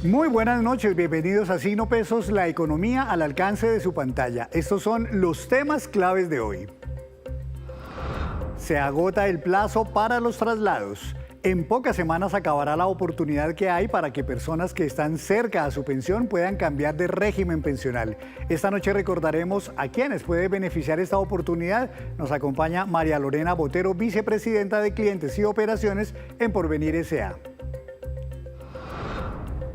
Muy buenas noches, bienvenidos a Signo Pesos, la economía al alcance de su pantalla. Estos son los temas claves de hoy. Se agota el plazo para los traslados. En pocas semanas acabará la oportunidad que hay para que personas que están cerca a su pensión puedan cambiar de régimen pensional. Esta noche recordaremos a quienes puede beneficiar esta oportunidad. Nos acompaña María Lorena Botero, vicepresidenta de Clientes y Operaciones en Porvenir S.A.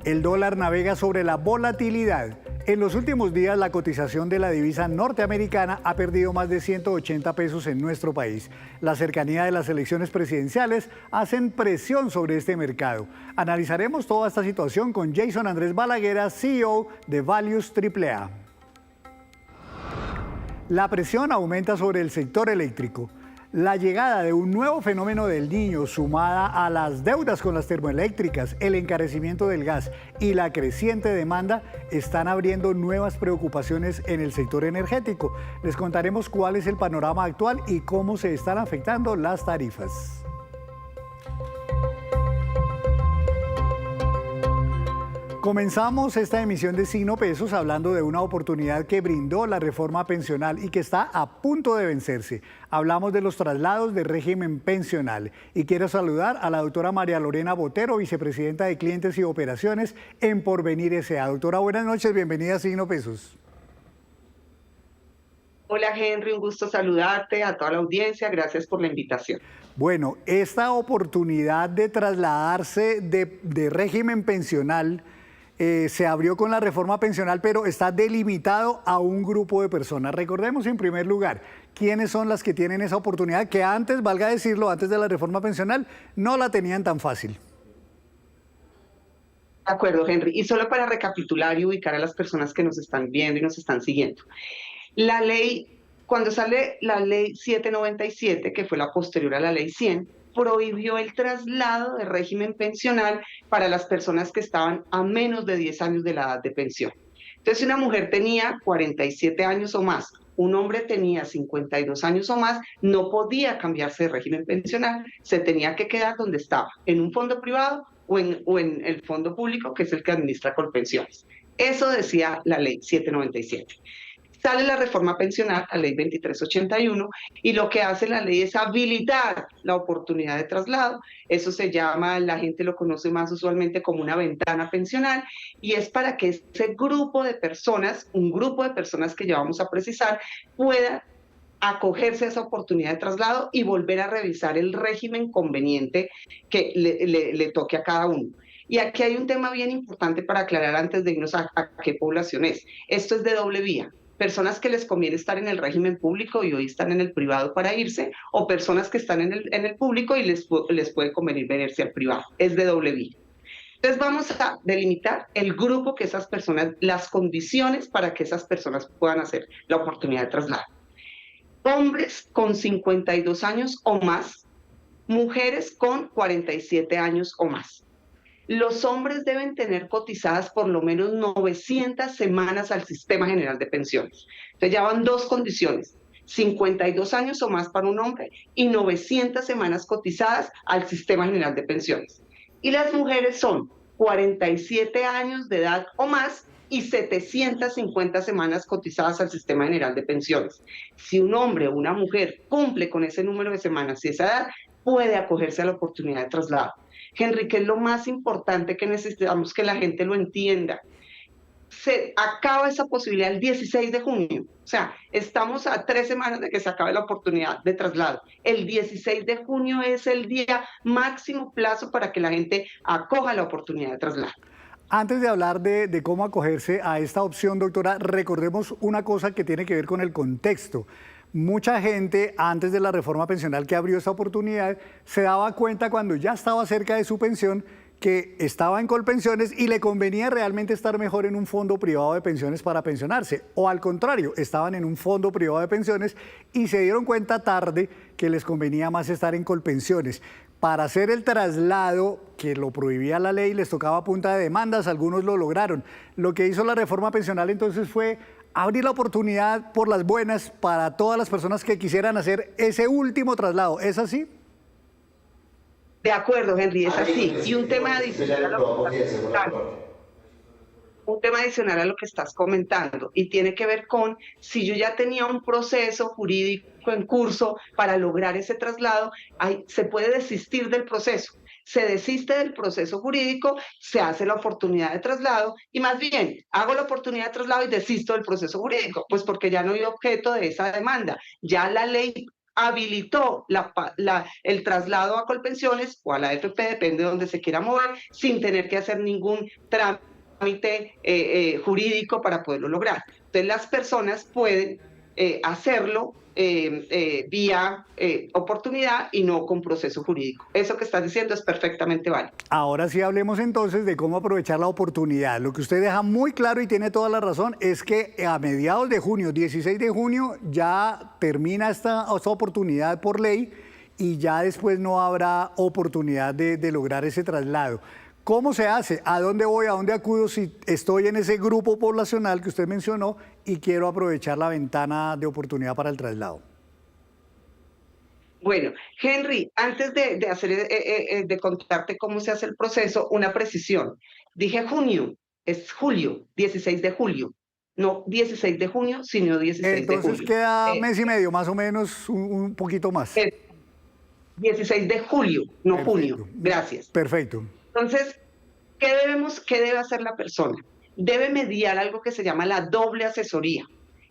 El dólar navega sobre la volatilidad. En los últimos días, la cotización de la divisa norteamericana ha perdido más de 180 pesos en nuestro país. La cercanía de las elecciones presidenciales hacen presión sobre este mercado. Analizaremos toda esta situación con Jason Andrés Balaguer, CEO de Values AAA. La presión aumenta sobre el sector eléctrico. La llegada de un nuevo fenómeno del Niño, sumada a las deudas con las termoeléctricas, el encarecimiento del gas y la creciente demanda, están abriendo nuevas preocupaciones en el sector energético. Les contaremos cuál es el panorama actual y cómo se están afectando las tarifas. Comenzamos esta emisión de Signo Pesos hablando de una oportunidad que brindó la reforma pensional y que está a punto de vencerse. Hablamos de los traslados de régimen pensional y quiero saludar a la doctora María Lorena Botero, vicepresidenta de Clientes y Operaciones en Porvenir S.A. Doctora, buenas noches, bienvenida a Signo Pesos. Hola Henry, un gusto saludarte, a toda la audiencia, gracias por la invitación. Bueno, esta oportunidad de trasladarse de régimen pensional se abrió con la reforma pensional, pero está delimitado a un grupo de personas. Recordemos en primer lugar, quiénes son las que tienen esa oportunidad, que antes, valga decirlo, antes de la reforma pensional, no la tenían tan fácil. De acuerdo, Henry, y solo para recapitular y ubicar a las personas que nos están viendo y nos están siguiendo. La ley, cuando sale la ley 797, que fue la posterior a la ley 100, prohibió el traslado de régimen pensional para las personas que estaban a menos de 10 años de la edad de pensión. Entonces, si una mujer tenía 47 años o más, un hombre tenía 52 años o más, no podía cambiarse de régimen pensional, se tenía que quedar donde estaba, en un fondo privado o en el fondo público, que es el que administra Colpensiones. Eso decía la ley 797. Sale la reforma pensional, la ley 2381, y lo que hace la ley es habilitar la oportunidad de traslado. Eso se llama, la gente lo conoce más usualmente como una ventana pensional, y es para que ese grupo de personas, un grupo de personas que ya vamos a precisar, pueda acogerse a esa oportunidad de traslado y volver a revisar el régimen conveniente que le toque a cada uno. Y aquí hay un tema bien importante para aclarar antes de irnos a qué población es. Esto es de doble vía. Personas que les conviene estar en el régimen público y hoy están en el privado para irse, o personas que están en el público y les puede convenir venirse al privado. Es de doble vía. Entonces vamos a delimitar el grupo que esas personas, las condiciones para que esas personas puedan hacer la oportunidad de traslado. Hombres con 52 años o más, mujeres con 47 años o más. Los hombres deben tener cotizadas por lo menos 900 semanas al Sistema General de Pensiones. Entonces ya van dos condiciones, 52 años o más para un hombre y 900 semanas cotizadas al Sistema General de Pensiones. Y las mujeres son 47 años de edad o más y 750 semanas cotizadas al Sistema General de Pensiones. Si un hombre o una mujer cumple con ese número de semanas y esa edad, puede acogerse a la oportunidad de traslado. Henry, ¿qué es lo más importante que necesitamos que la gente lo entienda? Se acaba esa posibilidad el 16 de junio. O sea, estamos a 3 semanas de que se acabe la oportunidad de traslado. El 16 de junio es el día máximo plazo para que la gente acoja la oportunidad de traslado. Antes de hablar de cómo acogerse a esta opción, doctora, recordemos una cosa que tiene que ver con el contexto. Mucha gente, antes de la reforma pensional que abrió esta oportunidad, se daba cuenta cuando ya estaba cerca de su pensión que estaba en Colpensiones y le convenía realmente estar mejor en un fondo privado de pensiones para pensionarse. O al contrario, estaban en un fondo privado de pensiones y se dieron cuenta tarde que les convenía más estar en Colpensiones. Para hacer el traslado, que lo prohibía la ley, les tocaba a punta de demandas, algunos lo lograron. Lo que hizo la reforma pensional entonces fue abrir la oportunidad por las buenas para todas las personas que quisieran hacer ese último traslado. ¿Es así? De acuerdo, Henry, es así. Y un tema adicional. un tema adicional a lo que estás comentando y tiene que ver con si yo ya tenía un proceso jurídico en curso para lograr ese traslado, se puede desistir del proceso. Se desiste del proceso jurídico, se hace la oportunidad de traslado y más bien hago la oportunidad de traslado y desisto del proceso jurídico, pues porque ya no hay objeto de esa demanda. Ya la ley habilitó el traslado a Colpensiones o a la AFP, depende de donde se quiera mover, sin tener que hacer ningún trámite jurídico para poderlo lograr. Entonces las personas pueden hacerlo vía oportunidad y no con proceso jurídico. Eso que estás diciendo es perfectamente válido. Ahora sí hablemos entonces de cómo aprovechar la oportunidad. Lo que usted deja muy claro y tiene toda la razón es que a mediados de junio, 16 de junio, ya termina esta oportunidad por ley y ya después no habrá oportunidad de lograr ese traslado. ¿Cómo se hace? ¿A dónde voy? ¿A dónde acudo si estoy en ese grupo poblacional que usted mencionó y quiero aprovechar la ventana de oportunidad para el traslado? Bueno, Henry, antes de contarte cómo se hace el proceso, una precisión. Dije junio, es julio, 16 de julio. No 16 de junio, sino 16 de Entonces julio. queda mes y medio, más o menos, un poquito más. 16 de julio, no junio. Perfecto. Gracias. Perfecto. Entonces, qué debe hacer la persona? Debe mediar algo que se llama la doble asesoría.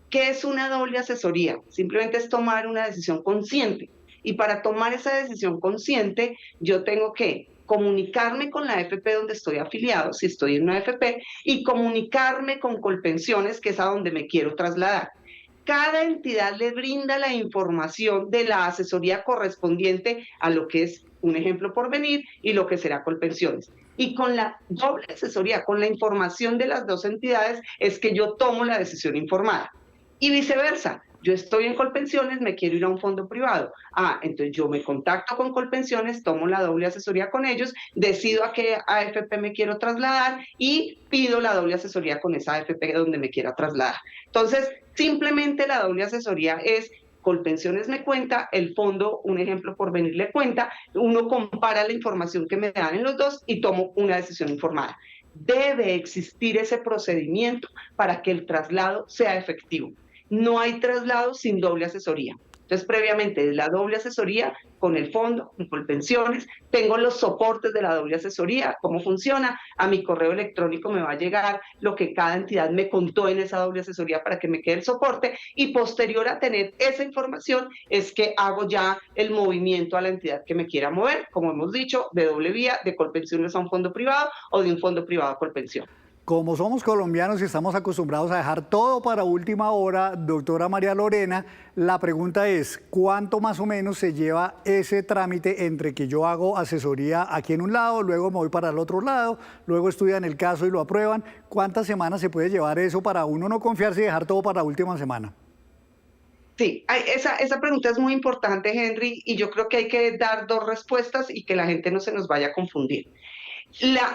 ¿Qué es una doble asesoría? Simplemente es tomar una decisión consciente. Y para tomar esa decisión consciente, yo tengo que comunicarme con la AFP donde estoy afiliado, si estoy en una AFP, y comunicarme con Colpensiones, que es a donde me quiero trasladar. Cada entidad le brinda la información de la asesoría correspondiente a lo que es un ejemplo por venir y lo que será Colpensiones. Y con la doble asesoría, con la información de las dos entidades, es que yo tomo la decisión informada. Y viceversa, yo estoy en Colpensiones, me quiero ir a un fondo privado. Entonces yo me contacto con Colpensiones, tomo la doble asesoría con ellos, decido a qué AFP me quiero trasladar y pido la doble asesoría con esa AFP donde me quiera trasladar. Entonces, simplemente la doble asesoría es Colpensiones me cuenta, el fondo, un ejemplo por venir, le cuenta, uno compara la información que me dan en los dos y tomo una decisión informada. Debe existir ese procedimiento para que el traslado sea efectivo. No hay traslado sin doble asesoría. Entonces, previamente, la doble asesoría con el fondo, con Colpensiones, tengo los soportes de la doble asesoría, cómo funciona, a mi correo electrónico me va a llegar lo que cada entidad me contó en esa doble asesoría para que me quede el soporte, y posterior a tener esa información es que hago ya el movimiento a la entidad que me quiera mover, como hemos dicho, de doble vía, de Colpensiones a un fondo privado o de un fondo privado a Colpensión. Como somos colombianos y estamos acostumbrados a dejar todo para última hora, doctora María Lorena, la pregunta es, ¿cuánto más o menos se lleva ese trámite entre que yo hago asesoría aquí en un lado, luego me voy para el otro lado, luego estudian el caso y lo aprueban? ¿Cuántas semanas se puede llevar eso para uno no confiarse y dejar todo para la última semana? Sí, esa pregunta es muy importante, Henry, y yo creo que hay que dar dos respuestas y que la gente no se nos vaya a confundir.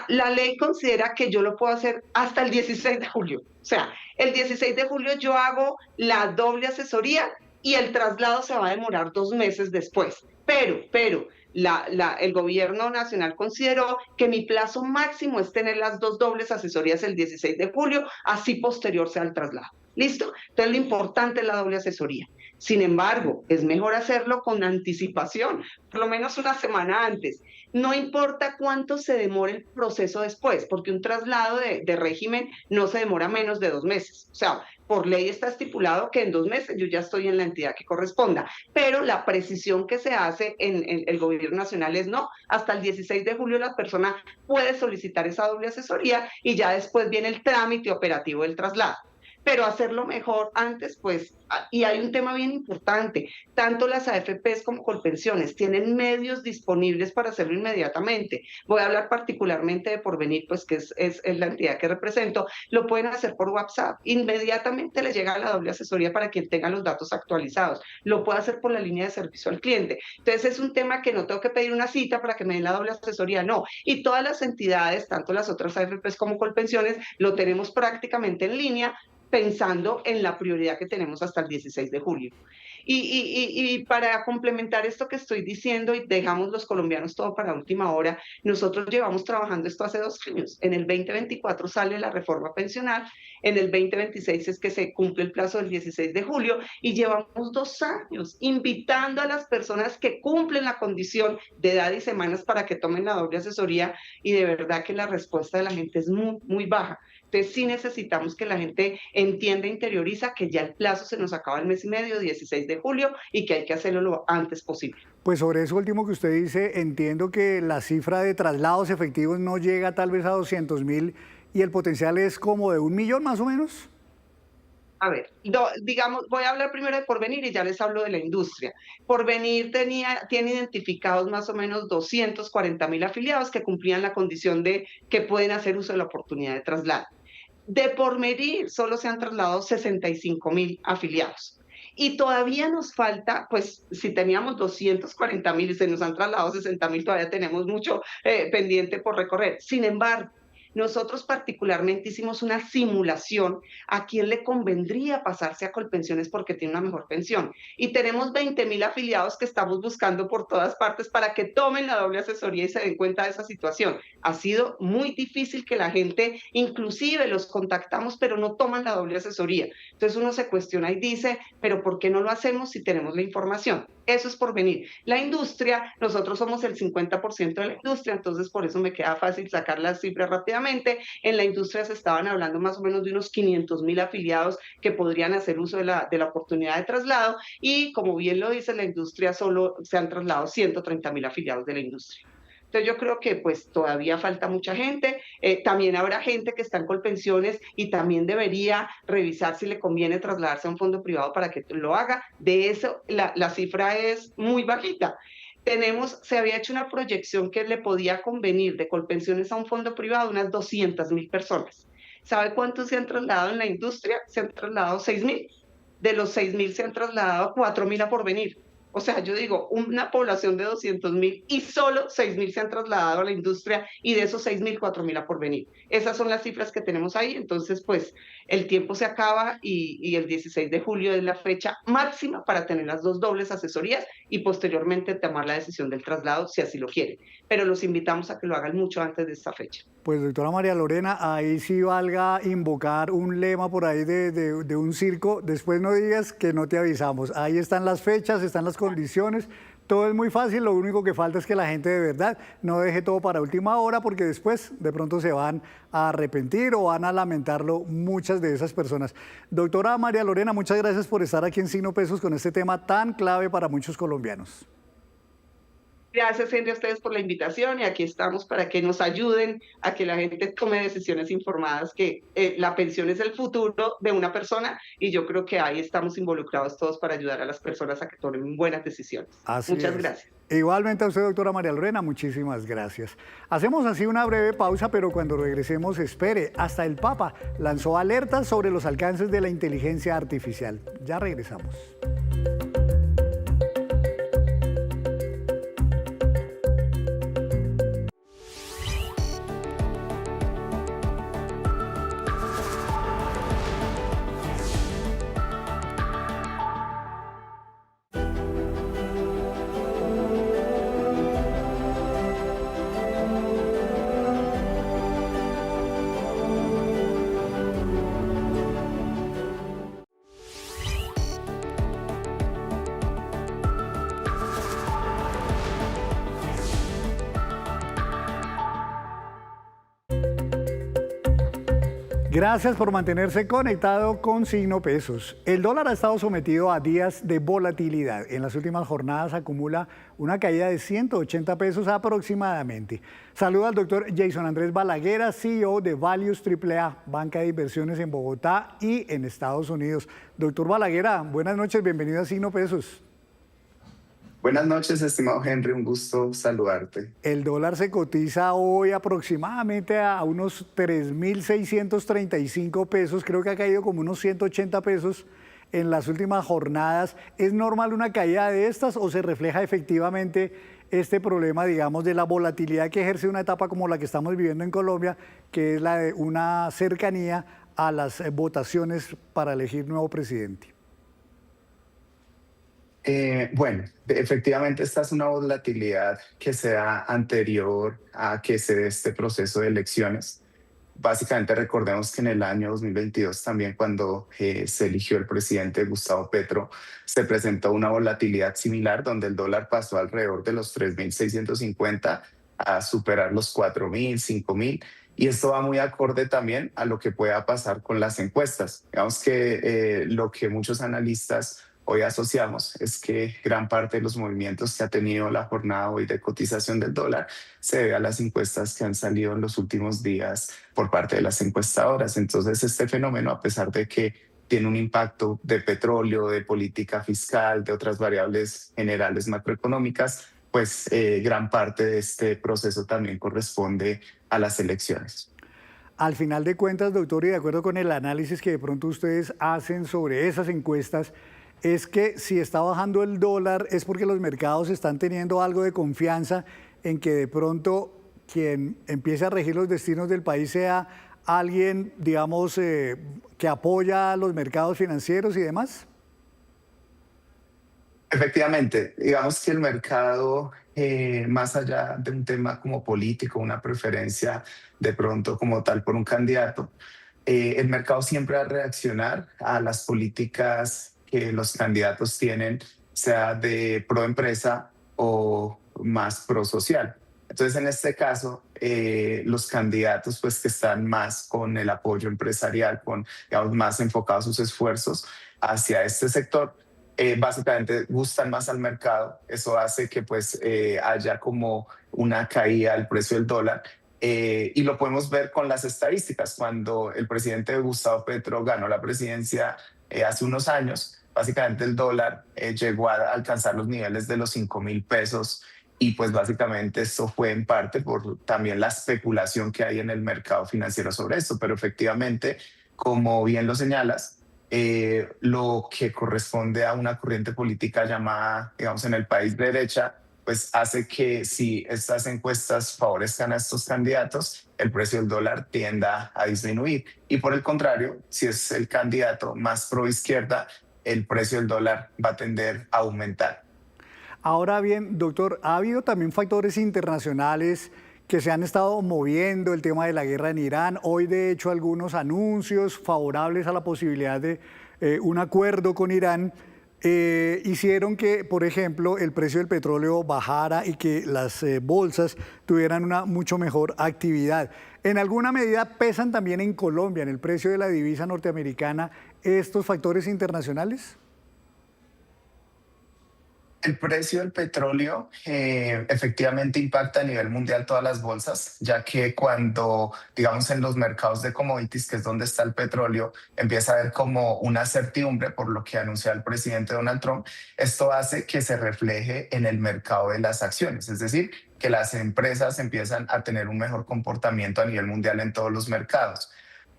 La ley considera que yo lo puedo hacer hasta el 16 de julio. O sea, el 16 de julio yo hago la doble asesoría y el traslado se va a demorar 2 meses después. Pero el gobierno nacional consideró que mi plazo máximo es tener las dos dobles asesorías el 16 de julio, así posterior sea el traslado. ¿Listo? Entonces lo importante es la doble asesoría. Sin embargo, es mejor hacerlo con anticipación, por lo menos una semana antes. No importa cuánto se demore el proceso después, porque un traslado de régimen no se demora menos de 2 meses. O sea, por ley está estipulado que en 2 meses yo ya estoy en la entidad que corresponda, pero la precisión que se hace en el gobierno nacional es no, hasta el 16 de julio la persona puede solicitar esa doble asesoría y ya después viene el trámite operativo del traslado. Pero hacerlo mejor antes, pues, y hay un tema bien importante, tanto las AFPs como Colpensiones tienen medios disponibles para hacerlo inmediatamente. Voy a hablar particularmente de Porvenir, pues que es la entidad que represento, lo pueden hacer por WhatsApp, inmediatamente le llega la doble asesoría para quien tenga los datos actualizados, lo puede hacer por la línea de servicio al cliente. Entonces es un tema que no tengo que pedir una cita para que me den la doble asesoría, no. Y todas las entidades, tanto las otras AFPs como Colpensiones, lo tenemos prácticamente en línea, pensando en la prioridad que tenemos hasta el 16 de julio. Y para complementar esto que estoy diciendo y dejamos los colombianos todo para última hora, nosotros llevamos trabajando esto hace 2 años. En el 2024 sale la reforma pensional, en el 2026 es que se cumple el plazo del 16 de julio y llevamos 2 años invitando a las personas que cumplen la condición de edad y semanas para que tomen la doble asesoría y de verdad que la respuesta de la gente es muy, muy baja. Entonces sí necesitamos que la gente entienda e interioriza que ya el plazo se nos acaba el mes y medio, 16 de julio, y que hay que hacerlo lo antes posible. Pues sobre eso último que usted dice, entiendo que la cifra de traslados efectivos no llega tal vez a 200.000 y el potencial es como de 1 millón más o menos. A ver, digamos, voy a hablar primero de Porvenir y ya les hablo de la industria. Porvenir tiene identificados más o menos 240.000 afiliados que cumplían la condición de que pueden hacer uso de la oportunidad de traslado. De Porvenir solo se han trasladado 65.000 afiliados. Y todavía nos falta, pues si teníamos 240.000 y se nos han trasladado 60.000, todavía tenemos mucho pendiente por recorrer. Sin embargo, nosotros particularmente hicimos una simulación a quién le convendría pasarse a Colpensiones porque tiene una mejor pensión. Y tenemos 20.000 afiliados que estamos buscando por todas partes para que tomen la doble asesoría y se den cuenta de esa situación. Ha sido muy difícil que la gente, inclusive los contactamos, pero no toman la doble asesoría. Entonces uno se cuestiona y dice, pero ¿por qué no lo hacemos si tenemos la información? Eso es Porvenir. La industria, nosotros somos el 50% de la industria, entonces por eso me queda fácil sacar las cifras rápidamente. En la industria se estaban hablando más o menos de unos 500.000 afiliados que podrían hacer uso de la oportunidad de traslado y como bien lo dice la industria, solo se han trasladado 130.000 afiliados de la industria. Entonces yo creo que pues todavía falta mucha gente, también habrá gente que está en Colpensiones y también debería revisar si le conviene trasladarse a un fondo privado para que lo haga. De eso la cifra es muy bajita. Se había hecho una proyección que le podía convenir de Colpensiones a un fondo privado unas 200.000 personas. ¿Sabe cuántos se han trasladado en la industria? Se han trasladado 6.000. De los 6.000 se han trasladado 4.000 a Porvenir. O sea, yo digo, una población de 200.000 y solo 6.000 se han trasladado a la industria y de esos 6.000, 4.000 a Porvenir. Esas son las cifras que tenemos ahí. Entonces, pues el tiempo se acaba y el 16 de julio es la fecha máxima para tener las dos dobles asesorías y posteriormente tomar la decisión del traslado si así lo quieren. Pero los invitamos a que lo hagan mucho antes de esta fecha. Pues doctora María Lorena, ahí sí valga invocar un lema por ahí de un circo, después no digas que no te avisamos. Ahí están las fechas, están las condiciones, todo es muy fácil, lo único que falta es que la gente de verdad no deje todo para última hora porque después de pronto se van a arrepentir o van a lamentarlo muchas de esas personas. Doctora María Lorena, muchas gracias por estar aquí en Signo Pesos con este tema tan clave para muchos colombianos. Gracias, Henry, a ustedes por la invitación y aquí estamos para que nos ayuden a que la gente tome decisiones informadas, que la pensión es el futuro de una persona y yo creo que ahí estamos involucrados todos para ayudar a las personas a que tomen buenas decisiones. Así Muchas es. Gracias. Igualmente a usted, doctora María Lorena, muchísimas gracias. Hacemos así una breve pausa, pero cuando regresemos, espere, hasta el Papa lanzó alertas sobre los alcances de la inteligencia artificial. Ya regresamos. Gracias por mantenerse conectado con Signo Pesos. El dólar ha estado sometido a días de volatilidad. En las últimas jornadas acumula una caída de 180 pesos aproximadamente. Saludo al doctor Jason Andrés Balaguera, CEO de Values AAA, banca de inversiones en Bogotá y en Estados Unidos. Doctor Balaguera, buenas noches, bienvenido a Signo Pesos. Buenas noches, estimado Henry, un gusto saludarte. El dólar se cotiza hoy aproximadamente a unos 3.635 pesos, creo que ha caído como unos 180 pesos en las últimas jornadas. ¿Es normal una caída de estas o se refleja efectivamente este problema, digamos, de la volatilidad que ejerce una etapa como la que estamos viviendo en Colombia, que es la de una cercanía a las votaciones para elegir nuevo presidente? Bueno, efectivamente esta es una volatilidad que se da anterior a que se dé este proceso de elecciones. Básicamente recordemos que en el año 2022 también cuando se eligió el presidente Gustavo Petro, se presentó una volatilidad similar donde el dólar pasó alrededor de los 3.650 a superar los 4.000, 5.000. Y esto va muy acorde también a lo que pueda pasar con las encuestas. Digamos que lo que muchos analistas hoy asociamos es que gran parte de los movimientos que ha tenido la jornada hoy de cotización del dólar se debe a las encuestas que han salido en los últimos días por parte de las encuestadoras. Entonces, este fenómeno, a pesar de que tiene un impacto de petróleo, de política fiscal, de otras variables generales macroeconómicas, pues gran parte de este proceso también corresponde a las elecciones. Al final de cuentas, doctor, y de acuerdo con el análisis que de pronto ustedes hacen sobre esas encuestas, es que si está bajando el dólar es porque los mercados están teniendo algo de confianza en que de pronto quien empiece a regir los destinos del país sea alguien, digamos, que apoya a los mercados financieros y demás. Efectivamente, digamos que el mercado, más allá de un tema como político, una preferencia de pronto como tal por un candidato, el mercado siempre va a reaccionar a las políticas que los candidatos tienen, sea de pro empresa o más pro social. Entonces, en este caso, los candidatos pues, que están más con el apoyo empresarial, con digamos, más enfocados sus esfuerzos hacia este sector, básicamente gustan más al mercado. Eso hace que pues, haya como una caída del precio del dólar. Y lo podemos ver con las estadísticas. Cuando el presidente Gustavo Petro ganó la presidencia hace unos años, básicamente el dólar llegó a alcanzar los niveles de los 5.000 pesos y pues básicamente esto fue en parte por también la especulación que hay en el mercado financiero sobre esto, pero efectivamente, como bien lo señalas, lo que corresponde a una corriente política llamada, digamos, en el país derecha, pues hace que si estas encuestas favorezcan a estos candidatos, el precio del dólar tienda a disminuir. Y por el contrario, si es el candidato más pro izquierda, el precio del dólar va a tender a aumentar. Ahora bien, doctor, ha habido también factores internacionales que se han estado moviendo, el tema de la guerra en Irán. Hoy, de hecho, algunos anuncios favorables a la posibilidad de un acuerdo con Irán hicieron que, por ejemplo, el precio del petróleo bajara y que las bolsas tuvieran una mucho mejor actividad. En alguna medida pesan también en Colombia, en el precio de la divisa norteamericana, estos factores internacionales. El precio del petróleo efectivamente impacta a nivel mundial todas las bolsas, ya que cuando, digamos, en los mercados de commodities, que es donde está el petróleo, empieza a haber como una certidumbre por lo que anunció el presidente Donald Trump, esto hace que se refleje en el mercado de las acciones, es decir, que las empresas empiezan a tener un mejor comportamiento a nivel mundial en todos los mercados.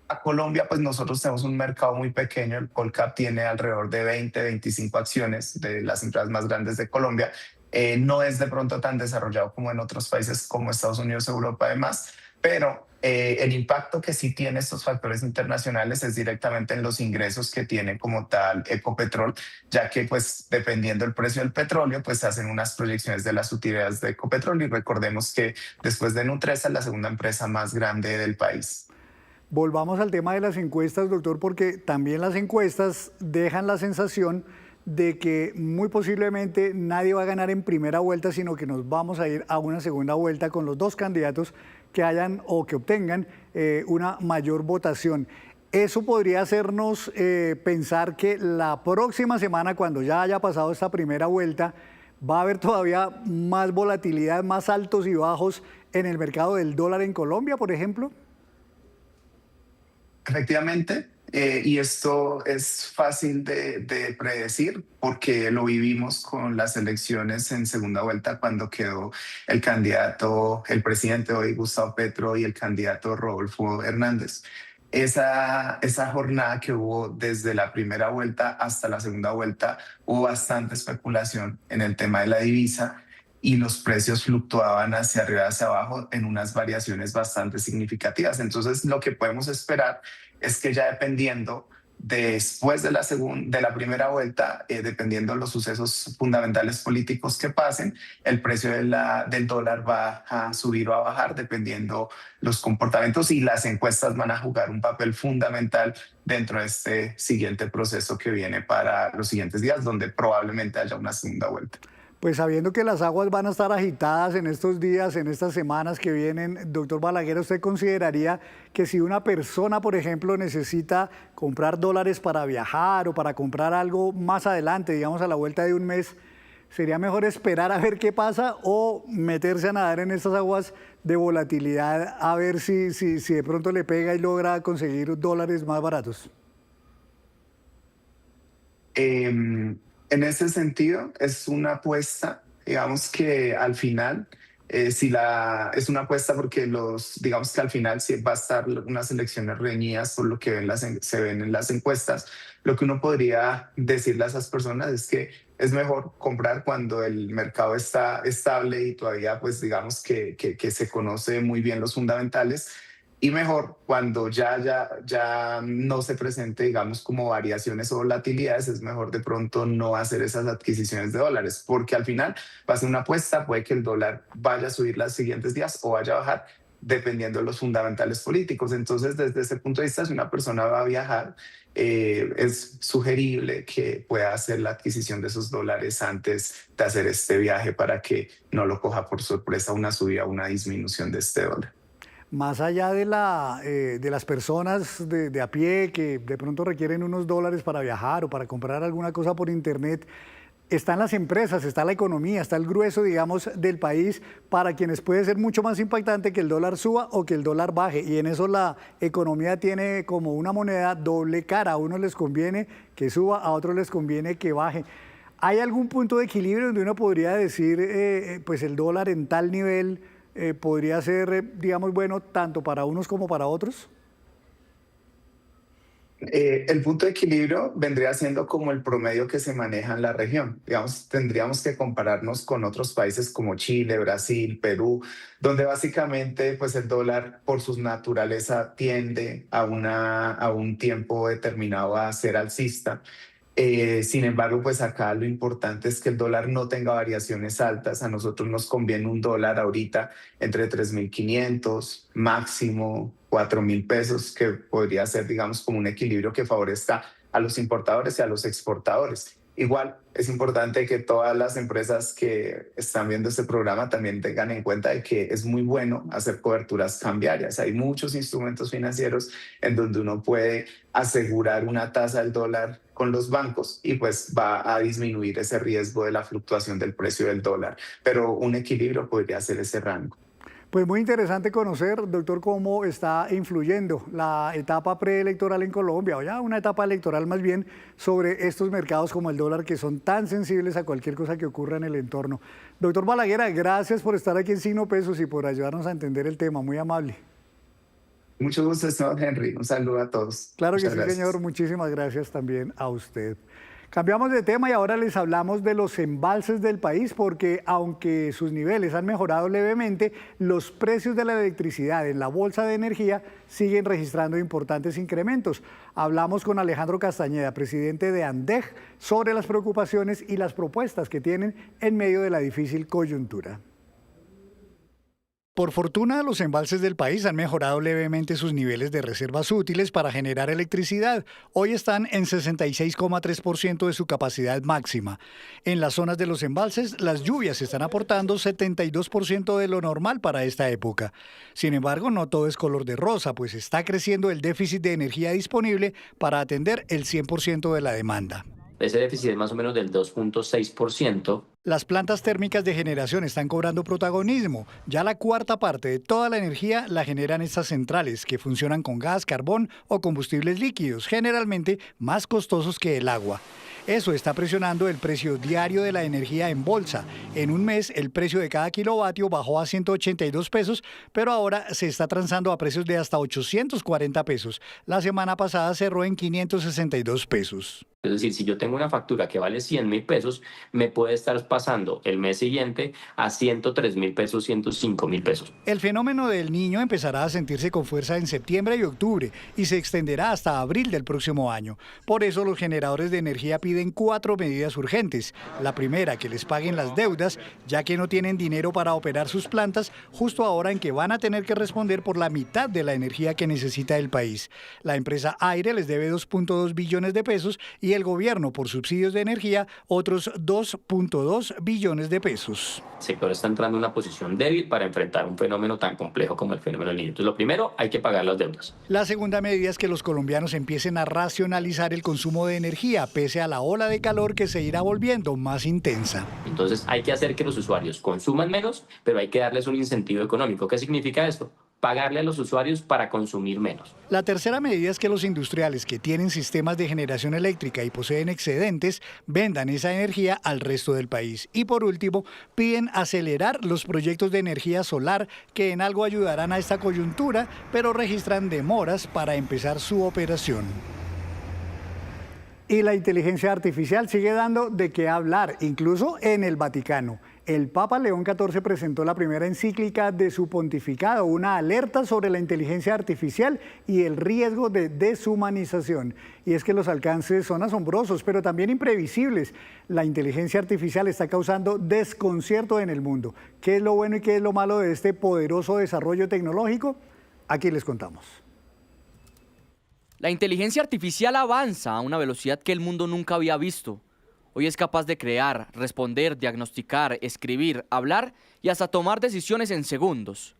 A Colombia, pues nosotros tenemos un mercado muy pequeño, el Colcap tiene alrededor de 20, 25 acciones de las empresas más grandes de Colombia. No es de pronto tan desarrollado como en otros países como Estados Unidos, Europa, además, pero el impacto que sí tiene estos factores internacionales es directamente en los ingresos que tiene como tal Ecopetrol, ya que pues dependiendo del precio del petróleo, pues se hacen unas proyecciones de las utilidades de Ecopetrol y recordemos que después de Nutresa es la segunda empresa más grande del país. Volvamos al tema de las encuestas, doctor, porque también las encuestas dejan la sensación de que muy posiblemente nadie va a ganar en primera vuelta, sino que nos vamos a ir a una segunda vuelta con los dos candidatos que hayan o que obtengan una mayor votación. Eso podría hacernos pensar que la próxima semana, cuando ya haya pasado esta primera vuelta, va a haber todavía más volatilidad, más altos y bajos en el mercado del dólar en Colombia, por ejemplo. Efectivamente, y esto es fácil de predecir porque lo vivimos con las elecciones en segunda vuelta cuando quedó el candidato, el presidente hoy Gustavo Petro y el candidato Rodolfo Hernández. Esa jornada que hubo desde la primera vuelta hasta la segunda vuelta, hubo bastante especulación en el tema de la divisa y los precios fluctuaban hacia arriba y hacia abajo en unas variaciones bastante significativas. Entonces, lo que podemos esperar es que ya dependiendo después de la primera vuelta, dependiendo de los sucesos fundamentales políticos que pasen, el precio del dólar va a subir o a bajar dependiendo los comportamientos, y las encuestas van a jugar un papel fundamental dentro de este siguiente proceso que viene para los siguientes días, donde probablemente haya una segunda vuelta. Pues sabiendo que las aguas van a estar agitadas en estos días, en estas semanas que vienen, doctor Balaguer, ¿usted consideraría que si una persona, por ejemplo, necesita comprar dólares para viajar o para comprar algo más adelante, digamos a la vuelta de un mes, sería mejor esperar a ver qué pasa o meterse a nadar en estas aguas de volatilidad a ver si de pronto le pega y logra conseguir dólares más baratos? En ese sentido, es una apuesta, digamos que al final, es una apuesta porque digamos que al final sí va a estar unas elecciones reñidas por lo que se ven en las encuestas. Lo que uno podría decirle a esas personas es que es mejor comprar cuando el mercado está estable y todavía, pues digamos que se conoce muy bien los fundamentales, y mejor cuando ya no se presente, digamos, como variaciones o volatilidades. Es mejor de pronto no hacer esas adquisiciones de dólares, porque al final va a ser una apuesta, puede que el dólar vaya a subir los siguientes días o vaya a bajar, dependiendo de los fundamentales políticos. Entonces, desde ese punto de vista, si una persona va a viajar, es sugerible que pueda hacer la adquisición de esos dólares antes de hacer este viaje para que no lo coja por sorpresa una subida o una disminución de este dólar. Más allá de las personas de a pie que de pronto requieren unos dólares para viajar o para comprar alguna cosa por internet, están las empresas, está la economía, está el grueso, digamos, del país, para quienes puede ser mucho más impactante que el dólar suba o que el dólar baje. Y en eso la economía tiene como una moneda doble cara. A unos les conviene que suba, a otros les conviene que baje. ¿Hay algún punto de equilibrio donde uno podría decir, pues el dólar en tal nivel podría ser, digamos, bueno, tanto para unos como para otros? El punto de equilibrio vendría siendo como el promedio que se maneja en la región. Digamos, tendríamos que compararnos con otros países como Chile, Brasil, Perú, donde básicamente pues el dólar por su naturaleza tiende a un tiempo determinado a ser alcista. Sin embargo, pues acá lo importante es que el dólar no tenga variaciones altas. A nosotros nos conviene un dólar ahorita entre 3.500, máximo 4.000 pesos, que podría ser, digamos, como un equilibrio que favorezca a los importadores y a los exportadores. Igual es importante que todas las empresas que están viendo este programa también tengan en cuenta de que es muy bueno hacer coberturas cambiarias. Hay muchos instrumentos financieros en donde uno puede asegurar una tasa del dólar con los bancos y pues va a disminuir ese riesgo de la fluctuación del precio del dólar. Pero un equilibrio podría ser ese rango. Pues muy interesante conocer, doctor, cómo está influyendo la etapa preelectoral en Colombia, o ya una etapa electoral más bien, sobre estos mercados como el dólar, que son tan sensibles a cualquier cosa que ocurra en el entorno. Doctor Balaguer, gracias por estar aquí en Signo Pesos y por ayudarnos a entender el tema. Muy amable. Mucho gusto, señor Henry. Un saludo a todos. Claro que Muchas sí, gracias. señor. Muchísimas gracias también a usted. Cambiamos de tema y ahora les hablamos de los embalses del país, porque aunque sus niveles han mejorado levemente, los precios de la electricidad en la bolsa de energía siguen registrando importantes incrementos. Hablamos con Alejandro Castañeda, presidente de ANDEG, sobre las preocupaciones y las propuestas que tienen en medio de la difícil coyuntura. Por fortuna, los embalses del país han mejorado levemente sus niveles de reservas útiles para generar electricidad. Hoy están en 66,3% de su capacidad máxima. En las zonas de los embalses, las lluvias están aportando 72% de lo normal para esta época. Sin embargo, no todo es color de rosa, pues está creciendo el déficit de energía disponible para atender el 100% de la demanda. Ese déficit es más o menos del 2,6%. Las plantas térmicas de generación están cobrando protagonismo. Ya la cuarta parte de toda la energía la generan estas centrales, que funcionan con gas, carbón o combustibles líquidos, generalmente más costosos que el agua. Eso está presionando el precio diario de la energía en bolsa. En un mes, el precio de cada kilovatio bajó a 182 pesos, pero ahora se está transando a precios de hasta 840 pesos. La semana pasada cerró en 562 pesos. Es decir, si yo tengo una factura que vale 100.000 pesos, me puede estar pasando el mes siguiente a 103.000 pesos, 105.000 pesos. El fenómeno del Niño empezará a sentirse con fuerza en septiembre y octubre y se extenderá hasta abril del próximo año. Por eso los generadores de energía piden 4 medidas urgentes. La primera, que les paguen las deudas, ya que no tienen dinero para operar sus plantas, justo ahora en que van a tener que responder por la mitad de la energía que necesita el país. La empresa Aire les debe 2.2 billones de pesos y el gobierno, por subsidios de energía, otros 2.2 billones de pesos. El sector está entrando en una posición débil para enfrentar un fenómeno tan complejo como el fenómeno del Niño. Entonces, lo primero, hay que pagar las deudas. La segunda medida es que los colombianos empiecen a racionalizar el consumo de energía, pese a la ola de calor que se irá volviendo más intensa. Entonces, hay que hacer que los usuarios consuman menos, pero hay que darles un incentivo económico. ¿Qué significa esto? Pagarle a los usuarios para consumir menos. La tercera medida es que los industriales que tienen sistemas de generación eléctrica y poseen excedentes vendan esa energía al resto del país. Y por último, piden acelerar los proyectos de energía solar que en algo ayudarán a esta coyuntura, pero registran demoras para empezar su operación. Y la inteligencia artificial sigue dando de qué hablar, incluso en el Vaticano. El Papa León XIV presentó la primera encíclica de su pontificado, una alerta sobre la inteligencia artificial y el riesgo de deshumanización. Y es que los alcances son asombrosos, pero también imprevisibles. La inteligencia artificial está causando desconcierto en el mundo. ¿Qué es lo bueno y qué es lo malo de este poderoso desarrollo tecnológico? Aquí les contamos. La inteligencia artificial avanza a una velocidad que el mundo nunca había visto. Hoy es capaz de crear, responder, diagnosticar, escribir, hablar y hasta tomar decisiones en segundos.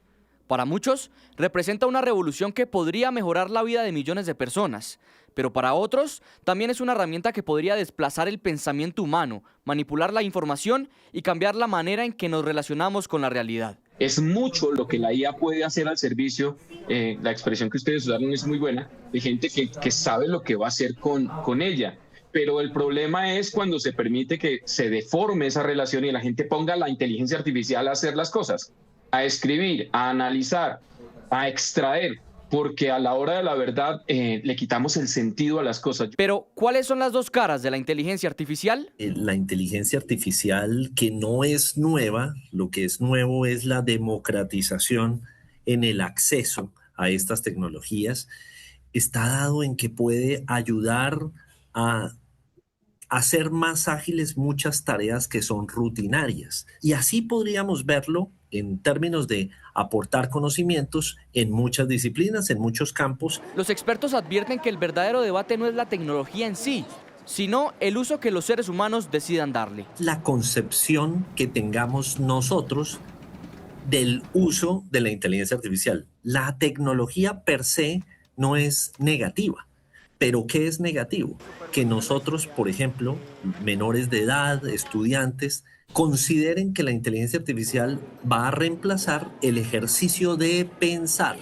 Para muchos, representa una revolución que podría mejorar la vida de millones de personas, pero para otros también es una herramienta que podría desplazar el pensamiento humano, manipular la información y cambiar la manera en que nos relacionamos con la realidad. Es mucho lo que la IA puede hacer al servicio, la expresión que ustedes usaron es muy buena, de gente que sabe lo que va a hacer con ella. Pero el problema es cuando se permite que se deforme esa relación y la gente ponga la inteligencia artificial a hacer las cosas, a escribir, a analizar, a extraer, porque a la hora de la verdad le quitamos el sentido a las cosas. Pero, ¿cuáles son las dos caras de la inteligencia artificial? La inteligencia artificial, que no es nueva, lo que es nuevo es la democratización en el acceso a estas tecnologías, está dado en que puede ayudar a hacer más ágiles muchas tareas que son rutinarias. Y así podríamos verlo en términos de aportar conocimientos en muchas disciplinas, en muchos campos. Los expertos advierten que el verdadero debate no es la tecnología en sí, sino el uso que los seres humanos decidan darle. La concepción que tengamos nosotros del uso de la inteligencia artificial. La tecnología per se no es negativa. ¿Pero qué es negativo? Que nosotros, por ejemplo, menores de edad, estudiantes, consideren que la inteligencia artificial va a reemplazar el ejercicio de pensar,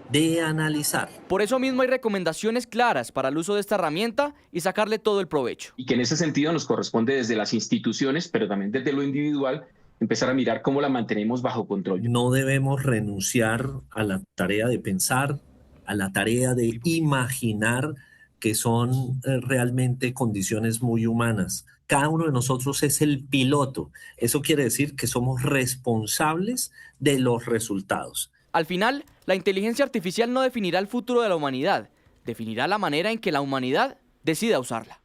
de analizar. Por eso mismo hay recomendaciones claras para el uso de esta herramienta y sacarle todo el provecho. Y que en ese sentido nos corresponde desde las instituciones, pero también desde lo individual, empezar a mirar cómo la mantenemos bajo control. No debemos renunciar a la tarea de pensar, a la tarea de imaginar, que son realmente condiciones muy humanas. Cada uno de nosotros es el piloto. Eso quiere decir que somos responsables de los resultados. Al final, la inteligencia artificial no definirá el futuro de la humanidad, definirá la manera en que la humanidad decida usarla.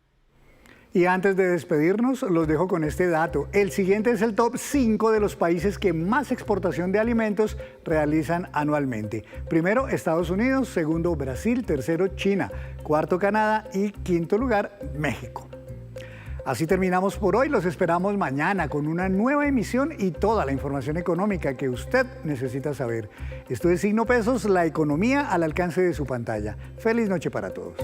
Y antes de despedirnos, los dejo con este dato. El siguiente es el top 5 de los países que más exportación de alimentos realizan anualmente. Primero, Estados Unidos. Segundo, Brasil. Tercero, China. Cuarto, Canadá. Y quinto lugar, México. Así terminamos por hoy. Los esperamos mañana con una nueva emisión y toda la información económica que usted necesita saber. Esto es Signo Pesos, la economía al alcance de su pantalla. Feliz noche para todos.